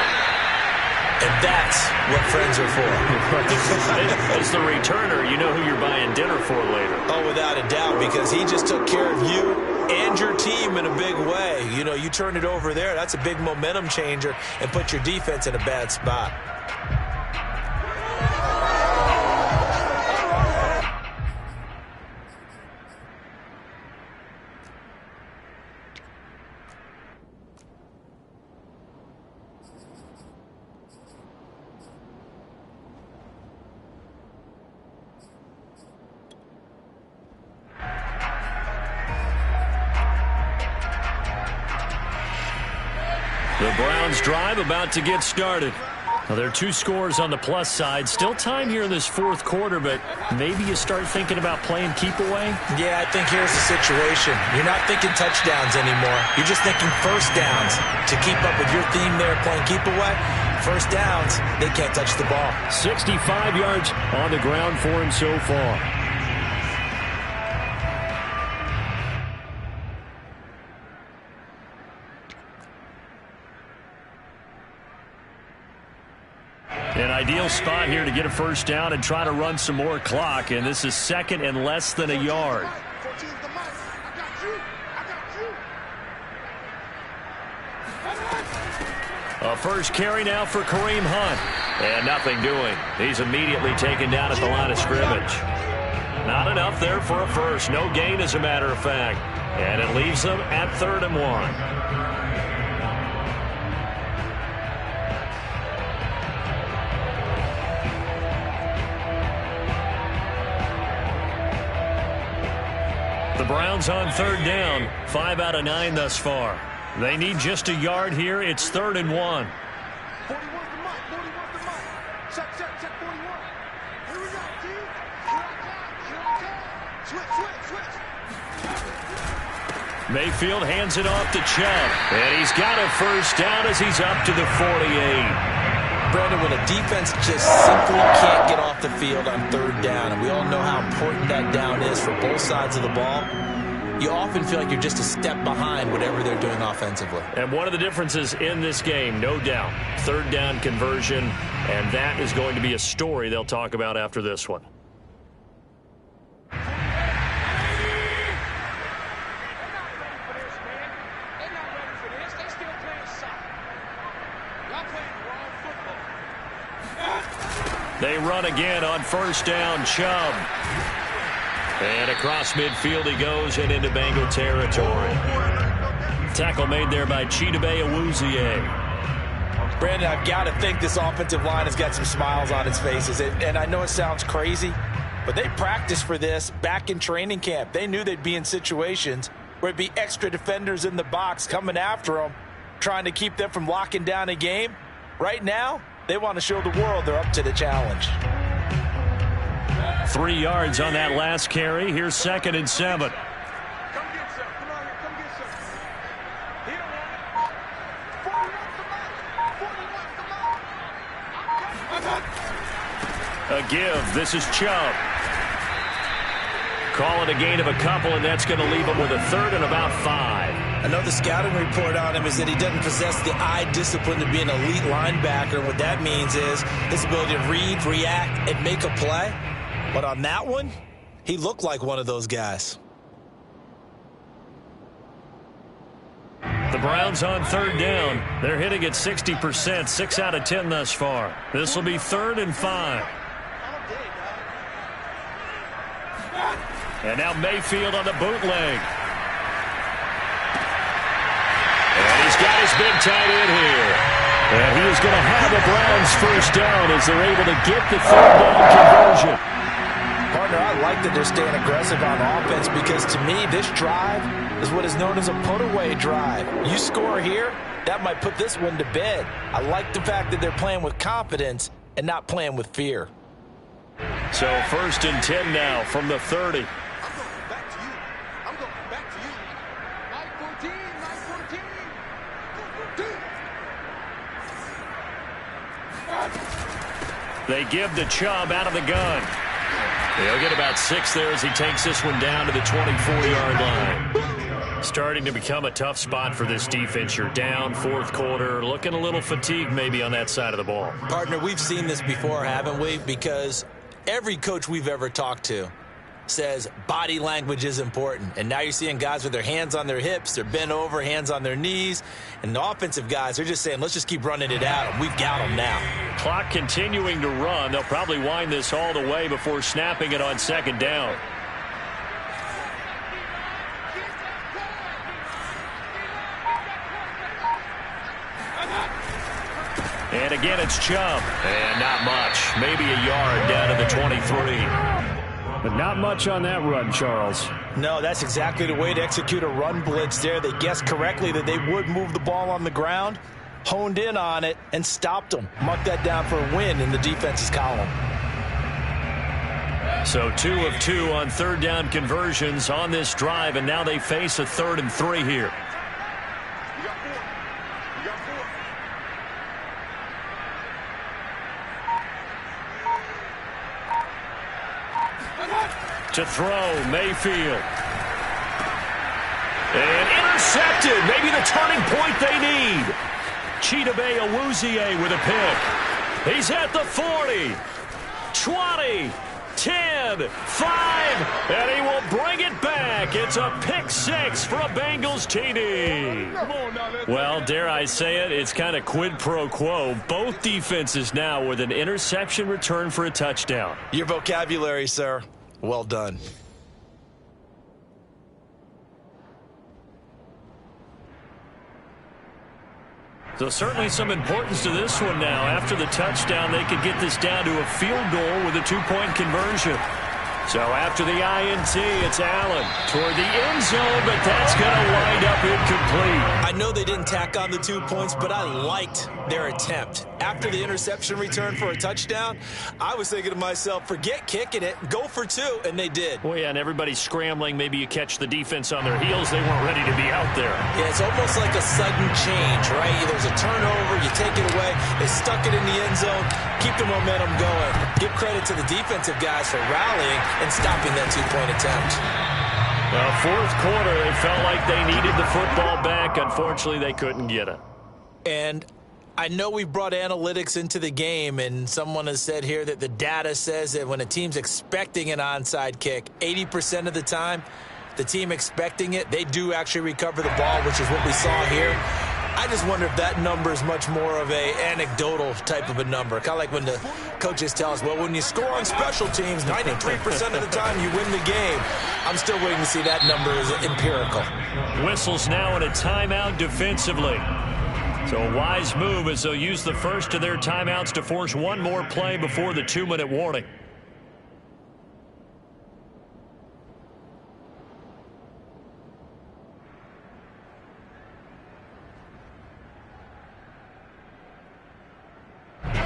And that's what friends are for. As the returner, you know who you're buying dinner for later. Oh, without a doubt, because he just took care of you and your team in a big way. You know, you turn it over there, that's a big momentum changer and put your defense in a bad spot. The Browns drive about to get started. Well, there are 2 scores on the plus side. Still time here in this fourth quarter, but maybe you start thinking about playing keep away? Yeah, I think here's the situation. You're not thinking touchdowns anymore. You're just thinking first downs. To keep up with your theme there, playing keep away, first downs, they can't touch the ball. 65 yards on the ground for him so far. An ideal spot here to get a first down and try to run some more clock, and this is second and less than a yard. A first carry now for Kareem Hunt. And nothing doing. He's immediately taken down at the line of scrimmage. Not enough there for a first. No gain, as a matter of fact. And it leaves them at 3rd and 1. The Browns on 3rd down, 5 out of 9 thus far. They need just a yard here. It's 3rd and 1. 41's the mark. 41's the mark. Check 41. Here we go, T. Switch. Mayfield hands it off to Chubb. And he's got a first down as he's up to the 48. Brandon, when a defense just simply can't get off the field on 3rd down, and we all know how important that down is for both sides of the ball, you often feel like you're just a step behind whatever they're doing offensively. And one of the differences in this game, no doubt, 3rd down conversion, and that is going to be a story they'll talk about after this one. They run again on first down. Chubb. And across midfield he goes and into Bengal territory. Tackle made there by Chidobe Awuzie. Brandon, I've got to think this offensive line has got some smiles on its faces. And I know it sounds crazy, but they practiced for this back in training camp. They knew they'd be in situations where it'd be extra defenders in the box coming after them, trying to keep them from locking down a game. Right now, they want to show the world they're up to the challenge. 3 yards on that last carry. Here's 2nd and 7. Come get some. Come on here. Come get some. He don't want it. 41's the mark. 41's the mark. A give. This is Chubb. Call it a gain of a couple, and that's going to leave him with a 3rd and about 5. I know the scouting report on him is that he doesn't possess the eye discipline to be an elite linebacker. What that means is his ability to read, react, and make a play. But on that one, he looked like one of those guys. The Browns on 3rd down. They're hitting at 60%, 6 out of 10 thus far. This will be 3rd and 5. And now Mayfield on the bootleg. And he's got his big tight end here. And he is going to have the Browns first down as they're able to get the 3rd down conversion. Partner, I like that they're staying aggressive on offense because to me, this drive is what is known as a put-away drive. You score here, that might put this one to bed. I like the fact that they're playing with confidence and not playing with fear. So 1st and 10 now from the 30. I'm going back to you. 9-14. They give to Chubb out of the gun. He'll get about 6 there as he takes this one down to the 24-yard line. Starting to become a tough spot for this defense. You're down, 4th quarter, looking a little fatigued maybe on that side of the ball. Partner, we've seen this before, haven't we? Because every coach we've ever talked to says body language is important. And now you're seeing guys with their hands on their hips, they're bent over, hands on their knees. And the offensive guys, they're just saying, let's just keep running it out. We've got them now. Clock continuing to run. They'll probably wind this all the way before snapping it on 2nd down. And again, it's Chubb. And not much. Maybe a yard down to the 23. But not much on that run, Charles. No, that's exactly the way to execute a run blitz there. They guessed correctly that they would move the ball on the ground. honed in on it, and stopped them. Mark that down for a win in the defense's column. So 2 of 2 on third down conversions on this drive, and now they face a 3rd and 3 here. To throw, Mayfield. And intercepted. Maybe the turning point they need. Chidobe Awuzie with a pick. He's at the 40, 20, 10, 5, and he will bring it back. It's a pick 6 for a Bengals TD. Well, dare I say it, it's kind of quid pro quo. Both defenses now with an interception return for a touchdown. Your vocabulary, sir. Well done. So certainly some importance to this one now. After the touchdown, they could get this down to a field goal with a 2-point conversion. So after the INT, it's Allen toward the end zone, but that's going to wind up incomplete. I know they didn't tack on the 2 points, but I liked their attempt. After the interception return for a touchdown, I was thinking to myself, forget kicking it, go for 2, and they did. Well, yeah, and everybody's scrambling. Maybe you catch the defense on their heels. They weren't ready to be out there. Yeah, it's almost like a sudden change, right? There's a turnover, you take it away, they stuck it in the end zone, keep the momentum going. Give credit to the defensive guys for rallying and stopping that 2-point attempt. Well, fourth quarter, they felt like they needed the football back. Unfortunately, they couldn't get it. And I know we've brought analytics into the game, and someone has said here that the data says that when a team's expecting an onside kick, 80% of the time, the team expecting it, they do actually recover the ball, which is what we saw here. I just wonder if that number is much more of a anecdotal type of a number. Kind of like when the coaches tell us, well, when you score on special teams, 93% of the time you win the game. I'm still waiting to see that number is empirical. Whistles now in a timeout defensively. So a wise move as they'll use the first of their timeouts to force one more play before the 2-minute warning.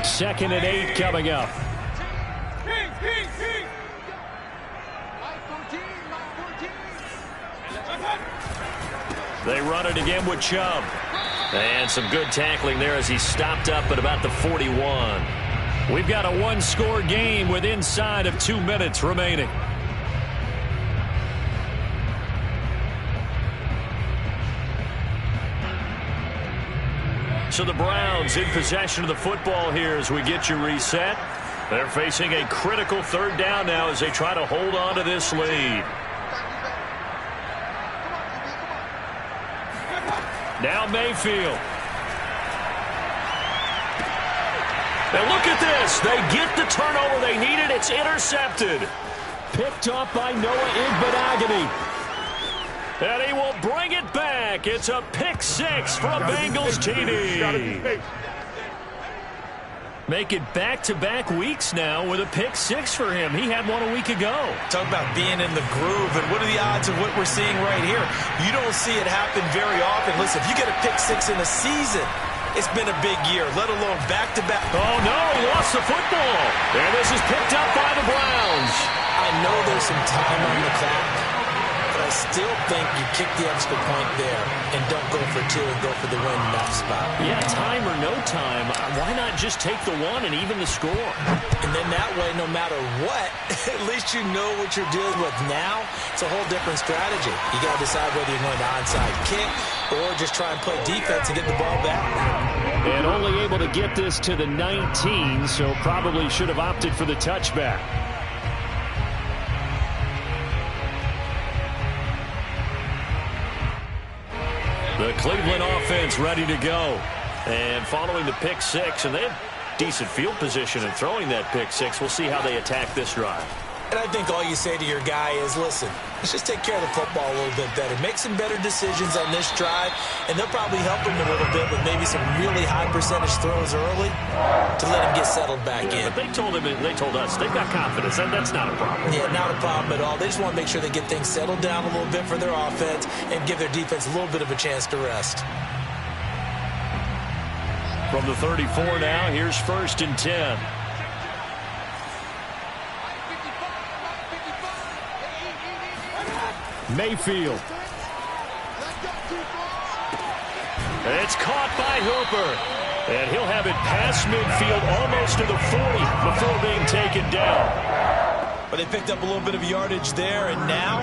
Second and 8 coming up. They run it again with Chubb. And some good tackling there as he stopped up at about the 41. We've got a one-score game with inside of 2 minutes remaining. So the Browns in possession of the football here as we get you reset. They're facing a critical third down now as they try to hold on to this lead. Now Mayfield. And look at this. They get the turnover they needed. It's intercepted. Picked up by Noah Igbenogany. And he will bring it back. It's a pick 6 for a Bengals TD. Make it back-to-back weeks now with a pick 6 for him. He had one a week ago. Talk about being in the groove, and what are the odds of what we're seeing right here? You don't see it happen very often. Listen, if you get a pick 6 in a season, it's been a big year, let alone back-to-back. Oh, no, he lost the football. And this is picked up by the Browns. I know there's some time on the clock, but I still think you kick the extra point there and don't go for 2 and go for the win in that spot. Yeah, time or no time, why not just take the 1 and even the score? And then that way, no matter what, at least you know what you're dealing with now. It's a whole different strategy. You got to decide whether you're going to onside kick or just try and play defense and get the ball back. And only able to get this to the 19, so probably should have opted for the touchback. The Cleveland offense ready to go. And following the pick 6, and they have decent field position in throwing that pick 6. We'll see how they attack this drive. And I think all you say to your guy is, listen, let's just take care of the football a little bit better. Make some better decisions on this drive, and they'll probably help him a little bit with maybe some really high percentage throws early to let him get settled back in. But they told us they've got confidence. That's not a problem. Yeah, not a problem at all. They just want to make sure they get things settled down a little bit for their offense and give their defense a little bit of a chance to rest. From the 34 now, here's 1st and 10. Mayfield. It's caught by Hooper. And he'll have it past midfield almost to the 40 before being taken down. But they picked up a little bit of yardage there, and now,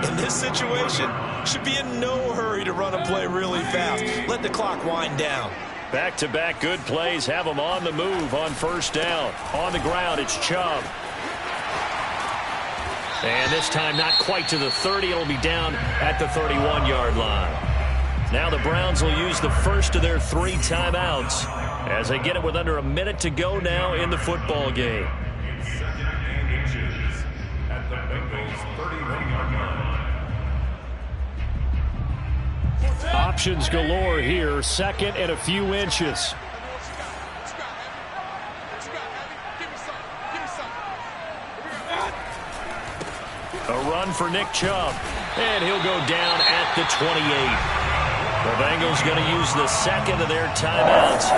in this situation, should be in no hurry to run a play really fast. Let the clock wind down. Back-to-back good plays have them on the move on 1st down. On the ground, it's Chubb. And this time not quite to the 30. It'll be down at the 31-yard line. Now the Browns will use the first of their 3 timeouts as they get it with under a minute to go now in the football game. Second and inches at the Bengals 31-yard line. Options galore here. 2nd and a few inches. A run for Nick Chubb. And he'll go down at the 28. The Bengals going to use the 2nd of their timeouts.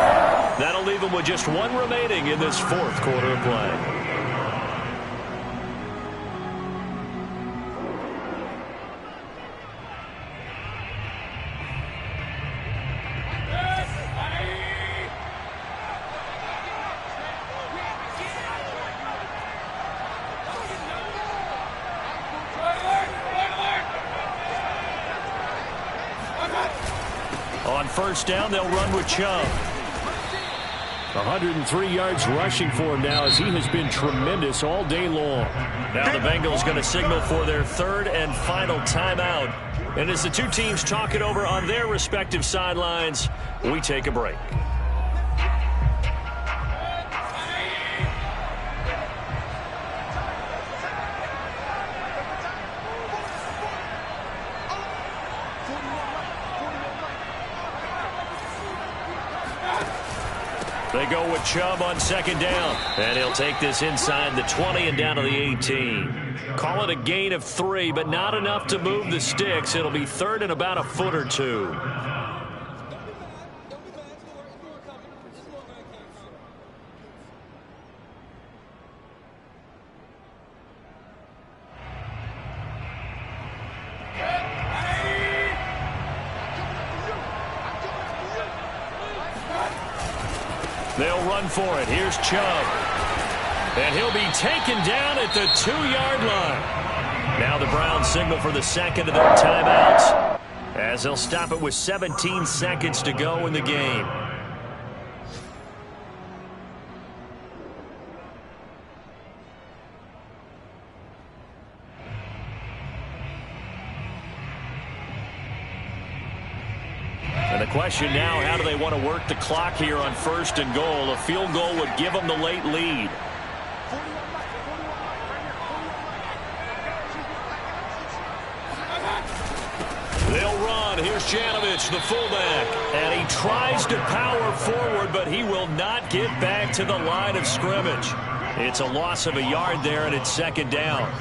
That'll leave them with just 1 remaining in this 4th quarter of play. On 1st down, they'll run with Chubb. 103 yards rushing for him now as he has been tremendous all day long. Now the Bengals going to signal for their 3rd and final timeout. And as the 2 teams talk it over on their respective sidelines, we take a break. They go with Chubb on 2nd down. And he'll take this inside the 20 and down to the 18. Call it a gain of 3, but not enough to move the sticks. It'll be 3rd and about a foot or 2. They'll run for it. Here's Chubb. And he'll be taken down at the 2-yard line. Now the Browns signal for the 2nd of their timeouts as they'll stop it with 17 seconds to go in the game. And the question now, how do they want to work the clock here on 1st and goal? A field goal would give them the late lead. They'll run. Here's Janovich, the fullback. And he tries to power forward, but he will not get back to the line of scrimmage. It's a loss of a yard there, and it's 2nd down.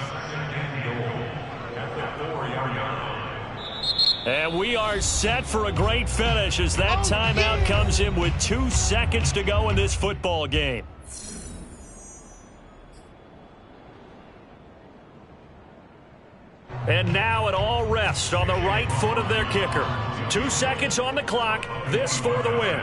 And we are set for a great finish as that timeout comes in with 2 seconds to go in this football game. And now it all rests on the right foot of their kicker. 2 seconds on the clock. This for the win.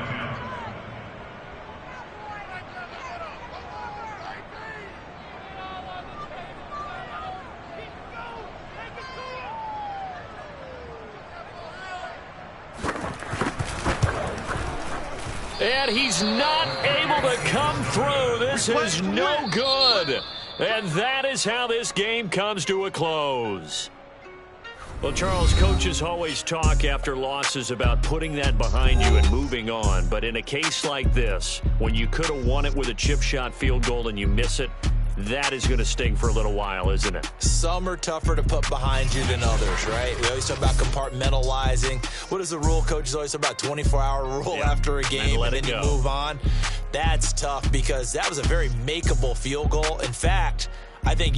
And he's not able to come through. This is no good. And that is how this game comes to a close. Well, Charles, coaches always talk after losses about putting that behind you and moving on. But in a case like this, when you could have won it with a chip shot field goal and you miss it, that is going to sting for a little while, isn't it? Some are tougher to put behind you than others, right? We always talk about compartmentalizing. What is the rule? Coaches always talk about 24-hour rule after a game, and then you move on. That's tough because that was a very makeable field goal. In fact, I think